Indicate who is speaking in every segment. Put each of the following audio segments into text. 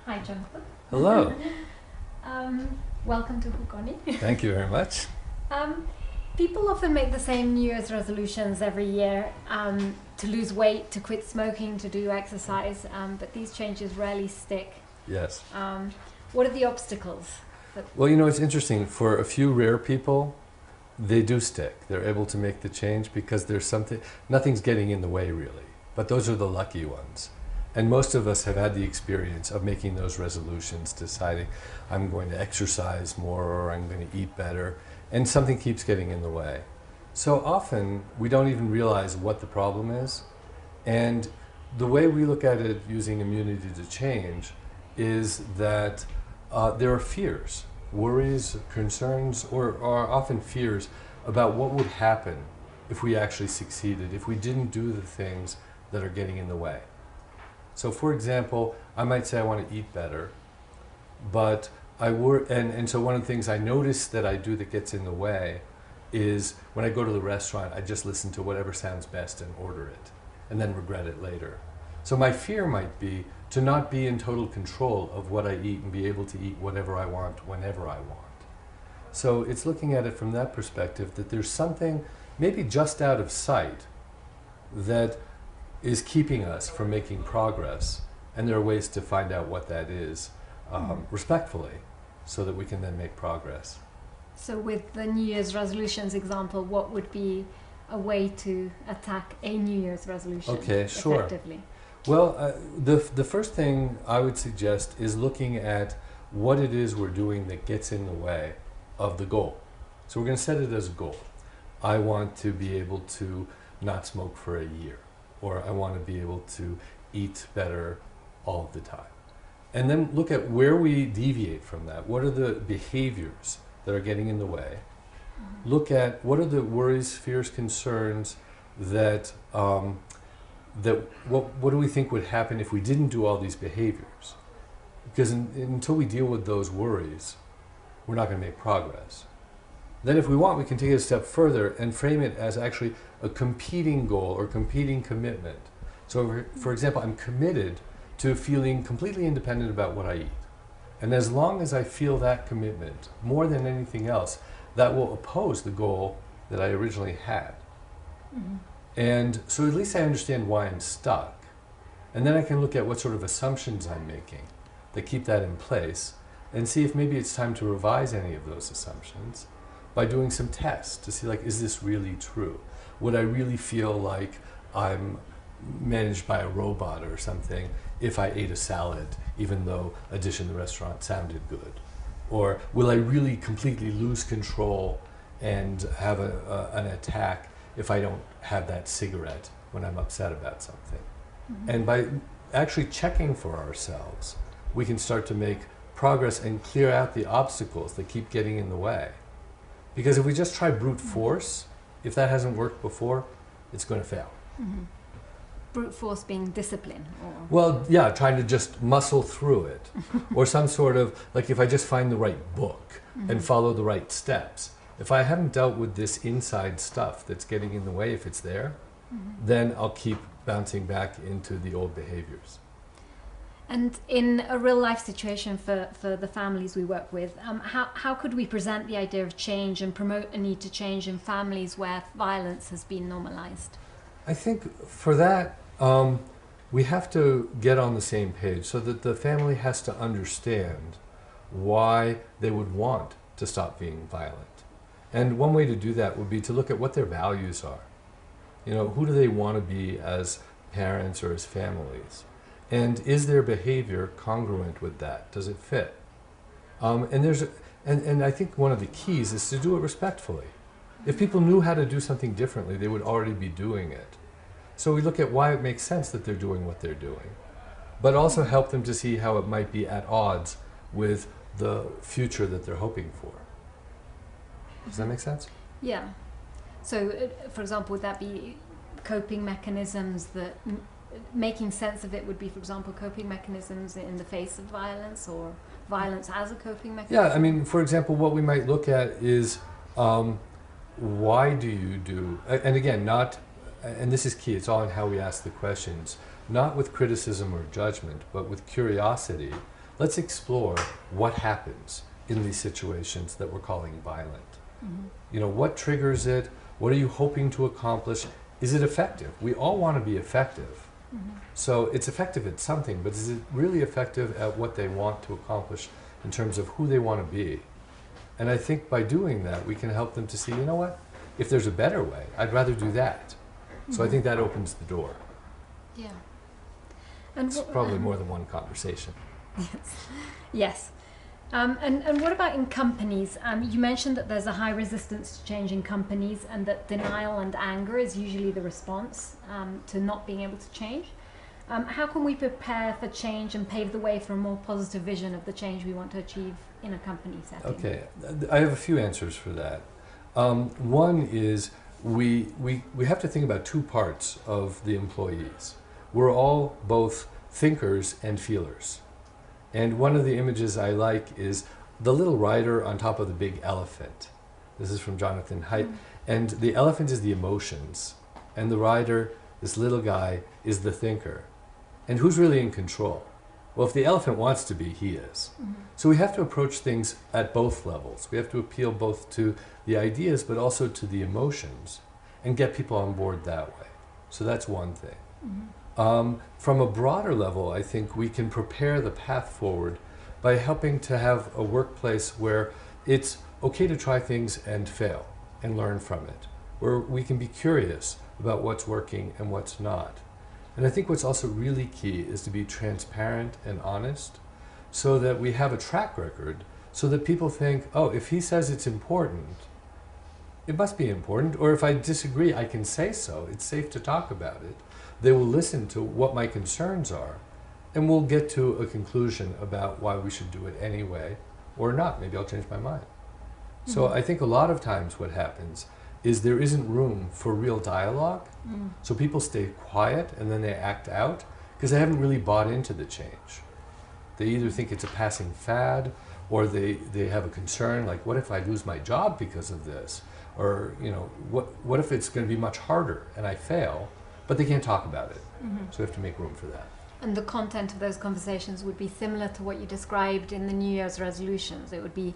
Speaker 1: Hi, Jonathan.
Speaker 2: Hello.
Speaker 1: Welcome to JUCONI.
Speaker 2: Thank you very much.
Speaker 1: People often make the same New Year's resolutions every year to lose weight, to quit smoking, to do exercise, but these changes rarely stick.
Speaker 2: Yes.
Speaker 1: What are the obstacles?
Speaker 2: Well, you know, it's interesting. For a few rare people, they do stick. They're able to make the change because there's something, nothing's getting in the way really. But those are the lucky ones. And most of us have had the experience of making those resolutions, deciding I'm going to exercise more or I'm going to eat better, and something keeps getting in the way. So often we don't even realize what the problem is, and the way we look at it using immunity to change is that there are fears, worries, concerns, or often fears about what would happen if we actually succeeded, if we didn't do the things that are getting in the way. So for example, I might say I want to eat better, but and so one of the things I notice that I do that gets in the way is when I go to the restaurant, I just listen to whatever sounds best and order it, and then regret it later. So my fear might be to not be in total control of what I eat and be able to eat whatever I want, whenever I want. So it's looking at it from that perspective, that there's something maybe just out of sight that is keeping us from making progress, and there are ways to find out what that is respectfully, so that we can then make progress.
Speaker 1: So with the New Year's resolutions example, what would be a way to attack a New Year's resolution effectively?
Speaker 2: Well, the first thing I would suggest is looking at what it is we're doing that gets in the way of the goal. So we're going to set it as a goal. I want to be able to not smoke for a year, or I want to be able to eat better all of the time. And then look at where we deviate from that. What are the behaviors that are getting in the way? Look at what are the worries, fears, concerns that, what do we think would happen if we didn't do all these behaviors? Because until we deal with those worries, we're not going to make progress. Then if we want, we can take it a step further and frame it as actually a competing goal or competing commitment. So for example, I'm committed to feeling completely independent about what I eat. And as long as I feel that commitment, more than anything else, that will oppose the goal that I originally had. And so at least I understand why I'm stuck. And then I can look at what sort of assumptions I'm making that keep that in place, and see if maybe it's time to revise any of those assumptions by doing some tests to see, like, is this really true? Would I really feel like I'm managed by a robot or something if I ate a salad, even though a dish in the restaurant sounded good? Or will I really completely lose control and have an attack if I don't have that cigarette when I'm upset about something? And by actually checking for ourselves, we can start to make progress and clear out the obstacles that keep getting in the way. Because if we just try brute force, if that hasn't worked before, it's going to fail.
Speaker 1: Brute force being discipline? Or
Speaker 2: well, yeah, trying to just muscle through it. Or some sort of, like if I just find the right book and follow the right steps. If I haven't dealt with this inside stuff that's getting in the way, if it's there, then I'll keep bouncing back into the old behaviors.
Speaker 1: And in a real life situation for the families we work with, how could we present the idea of change and promote a need to change in families where violence has been normalized?
Speaker 2: I think for that, we have to get on the same page so that the family has to understand why they would want to stop being violent. And one way to do that would be to look at what their values are. You know, who do they want to be as parents or as families? And is their behavior congruent with that? Does it fit? And I think one of the keys is to do it respectfully. If people knew how to do something differently, they would already be doing it. So we look at why it makes sense that they're doing what they're doing, but also help them to see how it might be at odds with the future that they're hoping for. Does that make sense?
Speaker 1: Yeah. So, for example, would that be coping mechanisms that... making sense of it would be, for example, coping mechanisms in the face of violence, or violence as a coping mechanism?
Speaker 2: Yeah, I mean, for example, what we might look at is why do you do, and again, not, and this is key, it's all in how we ask the questions, not with criticism or judgment, but with curiosity, let's explore what happens in these situations that we're calling violent. You know, what triggers it? What are you hoping to accomplish? Is it effective? We all want to be effective. So it's effective at something, but is it really effective at what they want to accomplish in terms of who they want to be? And I think by doing that, we can help them to see, you know what, if there's a better way, I'd rather do that. So I think that opens the door.
Speaker 1: Yeah. And
Speaker 2: it's probably more than one conversation.
Speaker 1: Yes. Yes. And what about in companies? You mentioned that there's a high resistance to change in companies, and that denial and anger is usually the response to not being able to change. How can we prepare for change and pave the way for a more positive vision of the change we want to achieve in a company setting?
Speaker 2: Okay, I have a few answers for that. One is we have to think about two parts of the employees. We're all both thinkers and feelers. And one of the images I like is the little rider on top of the big elephant. This is from Jonathan Haidt. And the elephant is the emotions. And the rider, this little guy, is the thinker. And who's really in control? Well, if the elephant wants to be, he is. So we have to approach things at both levels. We have to appeal both to the ideas, but also to the emotions, and get people on board that way. So that's one thing. From a broader level, I think we can prepare the path forward by helping to have a workplace where it's okay to try things and fail and learn from it, where we can be curious about what's working and what's not. And I think what's also really key is to be transparent and honest, so that we have a track record, so that people think, oh, if he says it's important, it must be important, or if I disagree, I can say so. It's safe to talk about it. They will listen to what my concerns are, and we'll get to a conclusion about why we should do it anyway, or not. Maybe I'll change my mind. So I think a lot of times what happens is there isn't room for real dialogue, so people stay quiet and then they act out because they haven't really bought into the change. They either think it's a passing fad, or they have a concern like, what if I lose my job because of this? Or, you know, what if it's going to be much harder and I fail? But they can't talk about it. So we have to make room for that.
Speaker 1: And the content of those conversations would be similar to what you described in the New Year's resolutions. It would be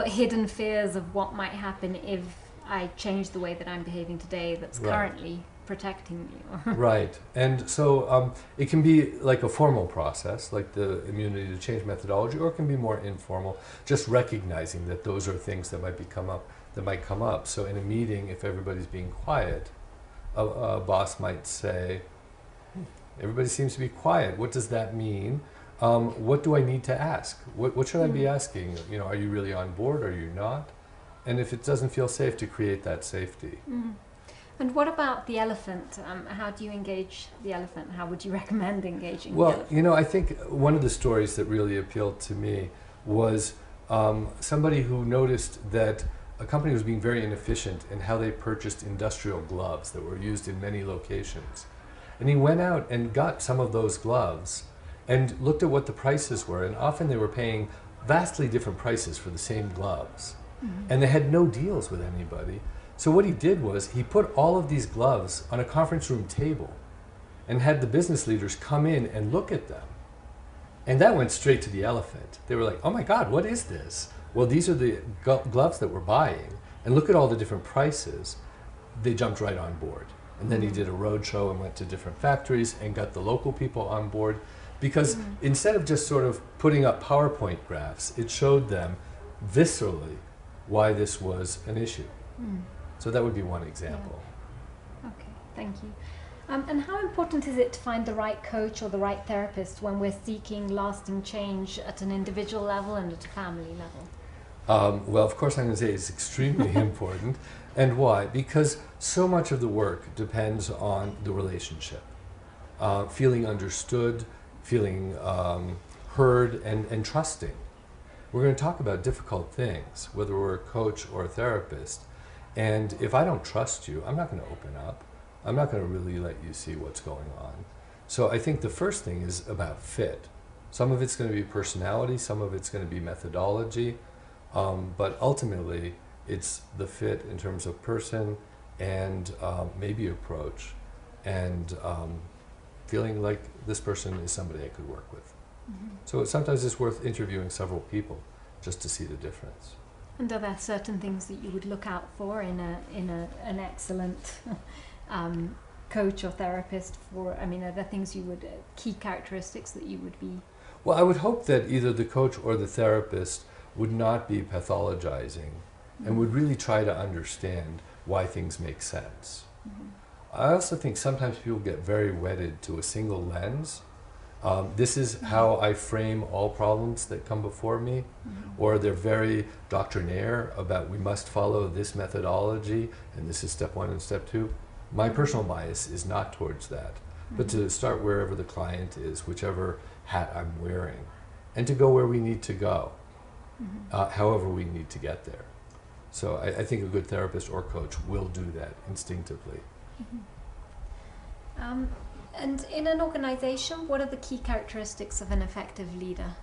Speaker 1: hidden fears of what might happen if I change the way that I'm behaving today that's currently protecting me.
Speaker 2: Right. And so it can be like a formal process, like the immunity to change methodology, or it can be more informal, just recognizing that those are things that might come up. So in a meeting, if everybody's being quiet, a boss might say, everybody seems to be quiet. What does that mean? What do I need to ask? What should I be asking? You know, are you really on board? Are you not? And if it doesn't feel safe, to create that safety.
Speaker 1: And what about the elephant? How do you engage the elephant? How would you recommend engaging the
Speaker 2: Well,
Speaker 1: elephant?
Speaker 2: you know, I think one of the stories that really appealed to me was somebody who noticed that a company was being very inefficient in how they purchased industrial gloves that were used in many locations. And he went out and got some of those gloves and looked at what the prices were, and often they were paying vastly different prices for the same gloves. And they had no deals with anybody. So what he did was he put all of these gloves on a conference room table and had the business leaders come in and look at them. And that went straight to the elephant. They were like, oh my God, what is this? Well, these are the gloves that we're buying, and look at all the different prices. They jumped right on board. And then he did a road show and went to different factories and got the local people on board, because instead of just sort of putting up PowerPoint graphs, it showed them viscerally why this was an issue. So that would be one example.
Speaker 1: Yeah. Okay, thank you. And how important is it to find the right coach or the right therapist when we're seeking lasting change at an individual level and at a family level?
Speaker 2: Well, of course I'm going to say it's extremely important. And why? Because so much of the work depends on the relationship. Feeling understood, feeling heard, and trusting. We're going to talk about difficult things, whether we're a coach or a therapist. And if I don't trust you, I'm not going to open up. I'm not going to really let you see what's going on. So I think the first thing is about fit. Some of it's going to be personality, some of it's going to be methodology, but ultimately it's the fit in terms of person and maybe approach, and feeling like this person is somebody I could work with. So sometimes it's worth interviewing several people just to see the difference.
Speaker 1: And are there certain things that you would look out for in an excellent coach or therapist? Are there things you would, key characteristics that you would be?
Speaker 2: Well, I would hope that either the coach or the therapist would not be pathologizing and would really try to understand why things make sense. I also think sometimes people get very wedded to a single lens. This is how I frame all problems that come before me, or they're very doctrinaire about we must follow this methodology and this is step 1 and step 2. My personal bias is not towards that, but to start wherever the client is, whichever hat I'm wearing, and to go where we need to go, however we need to get there. So I think a good therapist or coach will do that instinctively.
Speaker 1: And in an organization, what are the key characteristics of an effective leader?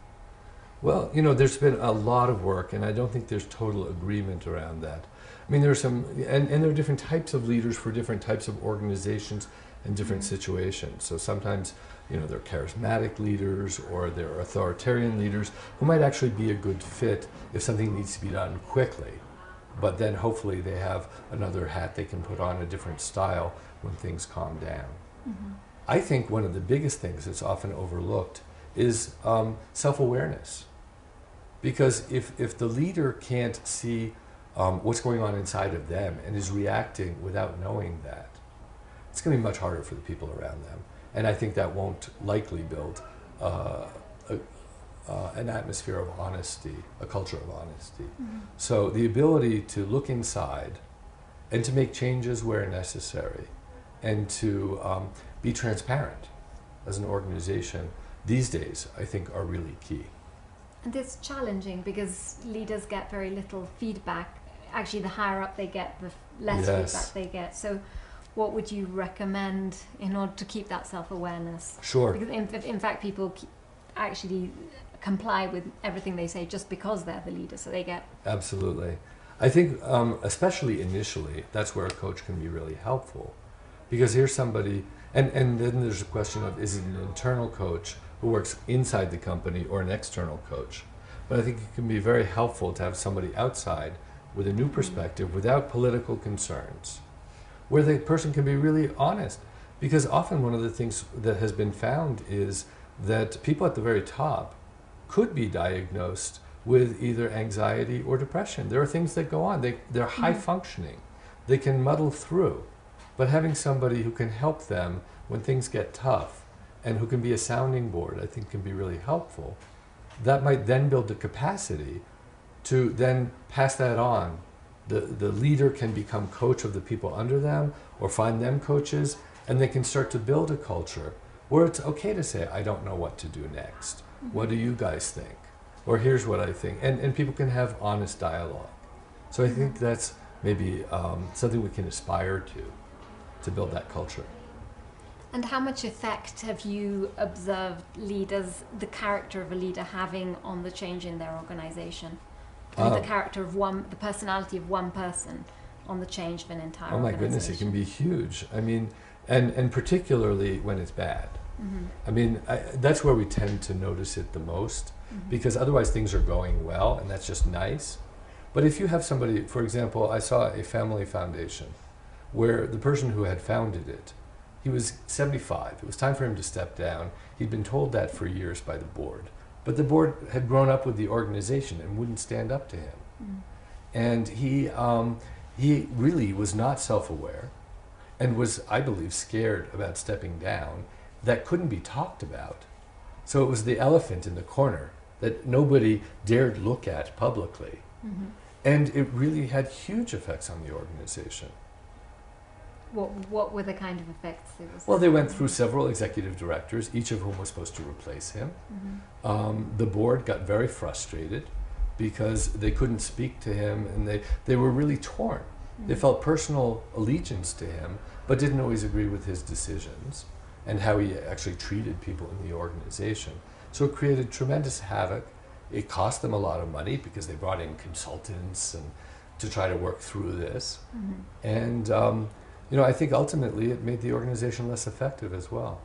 Speaker 2: Well, there's been a lot of work, and I don't think there's total agreement around that. I mean, there are some, and there are different types of leaders for different types of organizations and different situations. So sometimes, they're charismatic leaders or they're authoritarian leaders who might actually be a good fit if something needs to be done quickly. But then hopefully they have another hat they can put on, a different style when things calm down. I think one of the biggest things that's often overlooked is self-awareness. Because if the leader can't see what's going on inside of them and is reacting without knowing that, it's going to be much harder for the people around them. And I think that won't likely build an atmosphere of honesty, a culture of honesty. So the ability to look inside and to make changes where necessary and to be transparent as an organization these days, I think, are really key.
Speaker 1: And it's challenging because leaders get very little feedback. Actually, the higher up they get, the less feedback they get. So what would you recommend in order to keep that self-awareness?
Speaker 2: Sure.
Speaker 1: Because in fact, people actually comply with everything they say just because they're the leader, so they get...
Speaker 2: Absolutely. I think especially initially, that's where a coach can be really helpful. Because here's somebody, and then there's a question of, is it an internal coach who works inside the company or an external coach? But I think it can be very helpful to have somebody outside with a new perspective without political concerns, where the person can be really honest. Because often one of the things that has been found is that people at the very top could be diagnosed with either anxiety or depression. There are things that go on. They're high functioning. They can muddle through. But having somebody who can help them when things get tough and who can be a sounding board, I think, can be really helpful. That might then build the capacity to then pass that on. The leader can become coach of the people under them or find them coaches, and they can start to build a culture where it's okay to say, I don't know what to do next. What do you guys think? Or here's what I think. And people can have honest dialogue. So I think that's maybe something we can aspire to build that culture.
Speaker 1: And how much effect have you observed leaders, the character of a leader having on the change in their organization? And the character of the personality of one person on the change of an entire organization?
Speaker 2: Oh my goodness, it can be huge. I mean, and particularly when it's bad. I mean, that's where we tend to notice it the most, because otherwise things are going well, and that's just nice. But if you have somebody, for example, I saw a family foundation where the person who had founded it, he was 75. It was time for him to step down. He'd been told that for years by the board. But the board had grown up with the organization and wouldn't stand up to him. And he really was not self-aware and was, I believe, scared about stepping down. That couldn't be talked about. So it was the elephant in the corner that nobody dared look at publicly. And it really had huge effects on the organization.
Speaker 1: What were the kind of effects?
Speaker 2: Well, they went through several executive directors, each of whom was supposed to replace him. The board got very frustrated because they couldn't speak to him, and they were really torn. They felt personal allegiance to him, but didn't always agree with his decisions and how he actually treated people in the organization. So it created tremendous havoc. It cost them a lot of money because they brought in consultants and to try to work through this. And I think ultimately it made the organization less effective as well.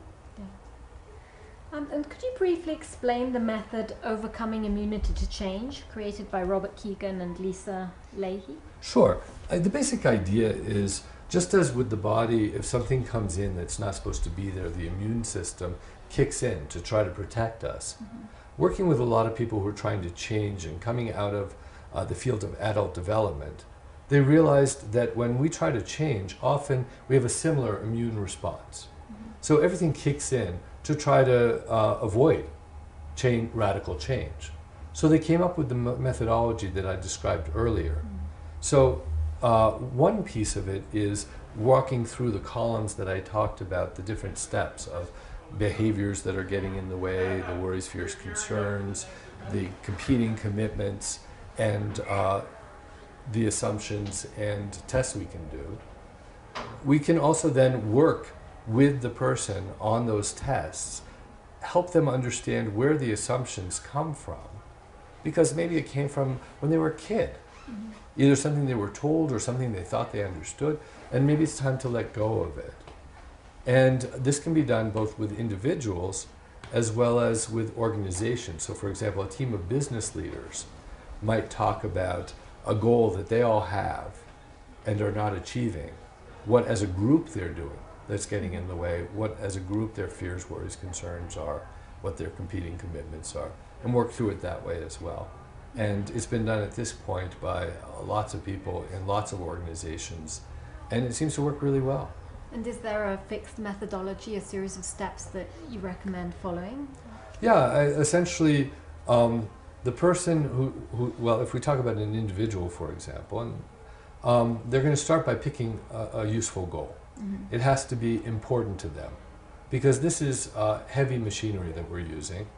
Speaker 1: And could you briefly explain the method Overcoming Immunity to Change, created by Robert Keegan and Lisa Leahy?
Speaker 2: Sure. The basic idea is, just as with the body, if something comes in that's not supposed to be there, the immune system kicks in to try to protect us. Working with a lot of people who are trying to change and coming out of the field of adult development, they realized that when we try to change, often we have a similar immune response. So everything kicks in to try to avoid radical change. So they came up with the methodology that I described earlier. So one piece of it is walking through the columns that I talked about, the different steps of behaviors that are getting in the way, the worries, fears, concerns, the competing commitments, and the assumptions and tests we can do. We can also then work with the person on those tests, help them understand where the assumptions come from, because maybe it came from when they were a kid. Either something they were told or something they thought they understood, and maybe it's time to let go of it. And this can be done both with individuals as well as with organizations. So for example, a team of business leaders might talk about a goal that they all have and are not achieving, what as a group they're doing that's getting in the way, what as a group their fears, worries, concerns are, what their competing commitments are, and work through it that way as well. And it's been done at this point by lots of people in lots of organizations, and it seems to work really well.
Speaker 1: And is there a fixed methodology, a series of steps that you recommend following?
Speaker 2: Yeah, essentially, the person who, well, if we talk about an individual, for example, and they're going to start by picking a useful goal. It has to be important to them, because this is heavy machinery that we're using.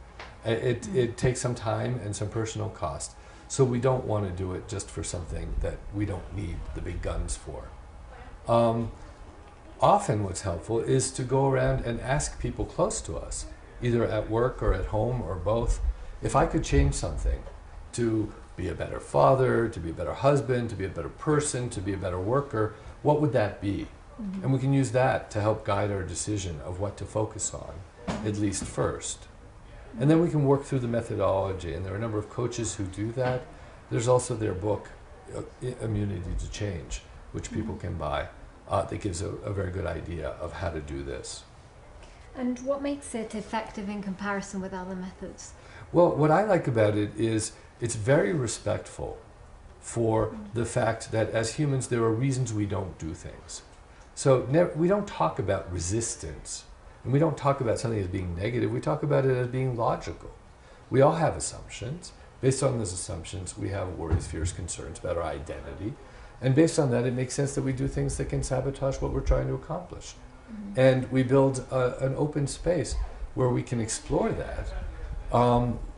Speaker 2: It takes some time and some personal cost. So we don't want to do it just for something that we don't need the big guns for. Often what's helpful is to go around and ask people close to us, either at work or at home or both, if I could change something to be a better father, to be a better husband, to be a better person, to be a better worker, what would that be? And we can use that to help guide our decision of what to focus on, at least first. And then we can work through the methodology, and there are a number of coaches who do that. There's also their book, Immunity to Change, which people can buy, that gives a very good idea of how to do this.
Speaker 1: And what makes it effective in comparison with other methods?
Speaker 2: Well, what I like about it is it's very respectful for the fact that as humans there are reasons we don't do things. So we don't talk about resistance, and we don't talk about something as being negative, we talk about it as being logical. We all have assumptions. Based on those assumptions, we have worries, fears, concerns about our identity. And based on that, it makes sense that we do things that can sabotage what we're trying to accomplish. And we build an open space where we can explore that,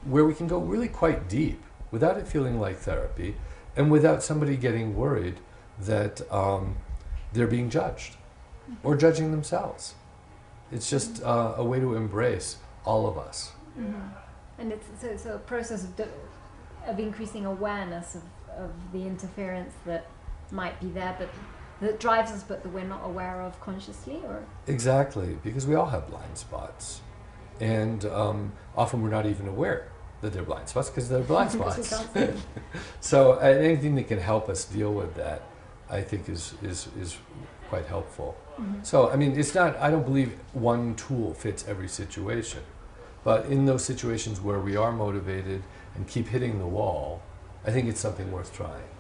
Speaker 2: where we can go really quite deep without it feeling like therapy and without somebody getting worried that they're being judged or judging themselves. It's just a way to embrace all of us.
Speaker 1: And it's a process of increasing awareness of the interference that might be there, but that drives us, but that we're not aware of consciously, or? Exactly,
Speaker 2: because we all have blind spots. And often we're not even aware that they're blind spots because they're blind spots. So anything that can help us deal with that, I think is quite helpful. So, I mean, it's not, I don't believe one tool fits every situation. But in those situations where we are motivated and keep hitting the wall, I think it's something worth trying.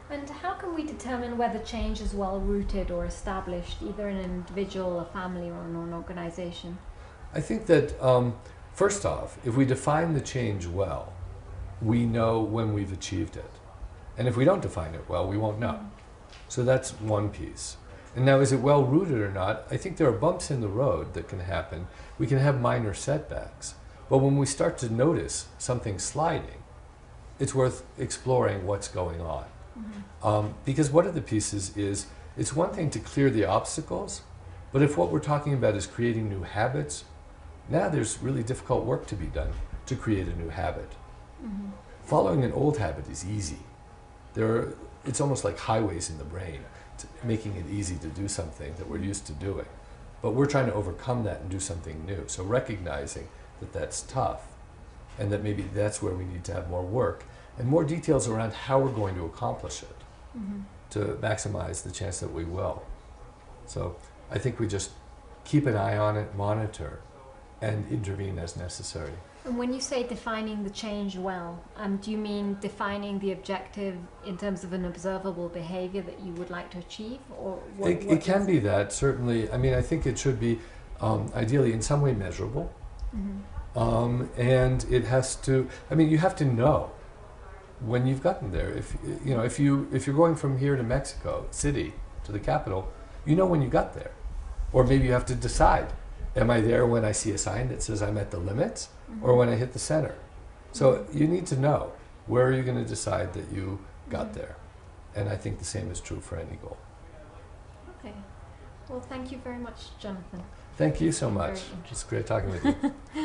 Speaker 1: And how can we determine whether change is well-rooted or established, either in an individual, a family, or in an organization?
Speaker 2: I think that, first off, if we define the change well, we know when we've achieved it. And if we don't define it well, we won't know. So that's one piece. And now, is it well-rooted or not? I think there are bumps in the road that can happen. We can have minor setbacks. But when we start to notice something sliding, it's worth exploring what's going on. Because one of the pieces is, it's one thing to clear the obstacles, but if what we're talking about is creating new habits, now there's really difficult work to be done to create a new habit. Following an old habit is easy. It's almost like highways in the brain, making it easy to do something that we're used to doing. But we're trying to overcome that and do something new. So recognizing that that's tough and that maybe that's where we need to have more work and more details around how we're going to accomplish it to maximize the chance that we will. So I think we just keep an eye on it, monitor, and intervene as necessary.
Speaker 1: And when you say defining the change well, do you mean defining the objective in terms of an observable behavior that you would like to achieve? Or what,
Speaker 2: it can be that, certainly. I mean, I think it should be ideally in some way measurable. And it has to, I mean, you have to know when you've gotten there. If you're going from here to Mexico City to the capital, you know when you got there. Or maybe you have to decide, am I there when I see a sign that says I'm at the limits or when I hit the center? So you need to know, where are you going to decide that you got there? And I think the same is true for any goal.
Speaker 1: Okay. Well, thank you very much, Jonathan.
Speaker 2: Thank you so much. It's great talking with you.